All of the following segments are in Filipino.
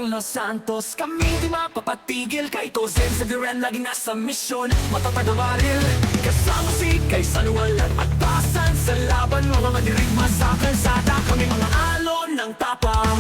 ng Los Santos. Kami di mapapatigil, kay Tozen sa Duran laging nasa misyon. Matatag na baril, kasama si Kaysan walang atasan. Sa laban, mga dirigma sa kalsada, kami mga alon ng tapang.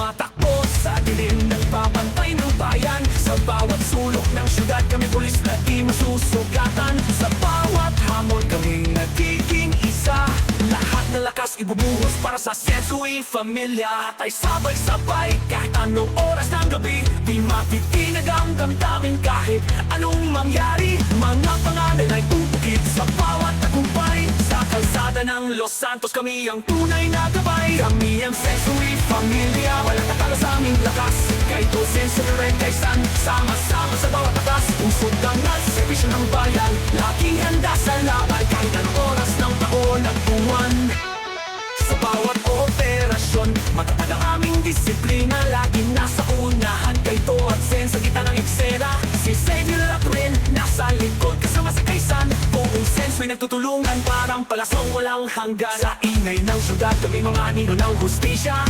Matakbo sa dilim, nagbabantay ng bayan. Sa bawat sulok ng syudad, kami pulis na di masusugatan. Sa bawat hamon, kami nagiging isa. Lahat ng lakas ibubuhos para sa Sensui Familia. At ay sabay-sabay kahit anong oras ng gabi. Di matitinag ang damdamin kahit anong mangyari. Mga pangalan ay pupukit sa bawat tagumpay. Sa kalsada ng Los Santos, kami ang tunay na gabay. Kami ang Sensui Familia, walang tatalo sa aming lakas. Kay Tozen, sa Duran, Kaysan, sama-sama sa bawat atas. Usod dangal, servisyo ng bayan, laging handa sa laban. Kahit anong oras ng taon at buwan. Sa bawat operasyon, matatag ang aming disiplina. Laging nasa unahan, kay Tozen sa gitna ng eksena. Si Xavier at Rin, nasa likod kasama sa Kaysan. Buong Sensui nagtutulungan, parang palasong walang hanggan. Sa ingay ng syudad, kami mga anino ng hustisya.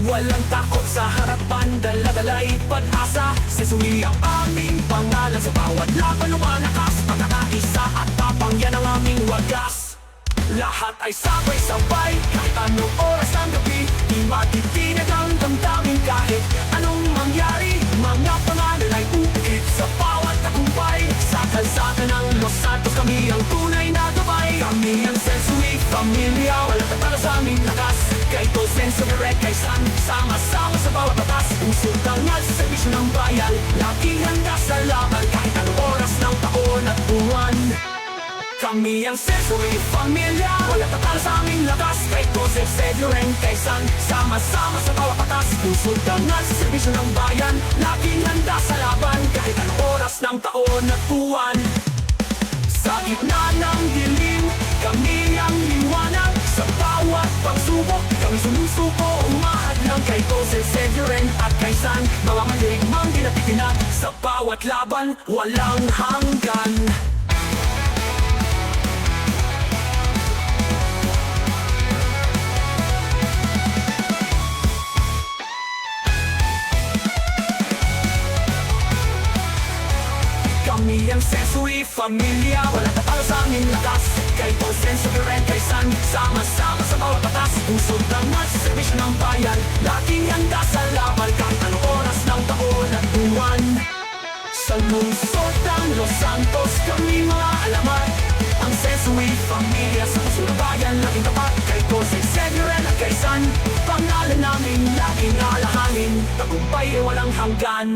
Walang takot sa harapan, dala-dala'y pag-asa. Sensui ang aming pangalan, sa bawat laban lumalakas. Pagkakaisa at tapang, yan ang aming wagas. Lahat ay sabay-sabay, kahit anong oras ng gabi. Di matitinag ang damdamin kahit anong mangyari. Mga pangalan ay upikit sa bawat tagumpay. Sa kalsada ng Los Santos, kami ang tunay na gabay. Kami ang Sensui Familia, walang tatalo sa aming lakas. Kay Tozen, sa Duran, Kaysan, sama-sama sa bawat batas. Usod dangal sa servisyo ng bayan, laging handa sa laban. Kahit anong oras ng taon at buwan. Kami ang Sensui Familia, walang tatalo sa aming lakas. Kay Tozen, sa Duran, Kaysan, sama-sama sa bawat batas. Usod dangal sa servisyo ng bayan, laging handa sa laban. Kahit anong oras ng taon at buwan. Sa gitna ng dilim, kami ang liwanag. Sa bawat pagsubok, kami sumusuko. Umahadlang kay Tozen, sa Duran at Kaysan. Mga mandirigmang di natitinag. Sa bawat laban, walang hanggan. Kami ang Sensui Familia, walang tatalo sa aming lakas. Kay Tozen, sa Duran, Kaysan, sama-sama sa bawat batas. Usod dangal sa servisyo ng bayan, laging handa sa laban. Kahit anong oras ng taon at buwan. Sa lungsod ng Los Santos, kami mga alamat. Ang Sensui Familia, sa puso ng bayan, laging tapat. Kay Tozen, sa Duran at Kaysan, pangalan namin laging alahanin. Tagumpay ay walang hanggan.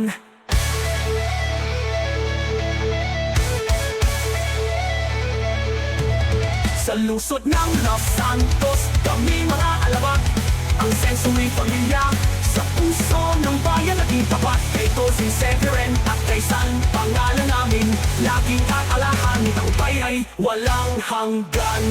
Sa lungsod ng Los Santos, kami mga alamat. Ang Sensui Familia, sa puso ng bayan laging tapat. Kay Tozen, sa Duran at Kaysan, pangalan namin laging aalahanin. Tagumpay ay walang hanggan.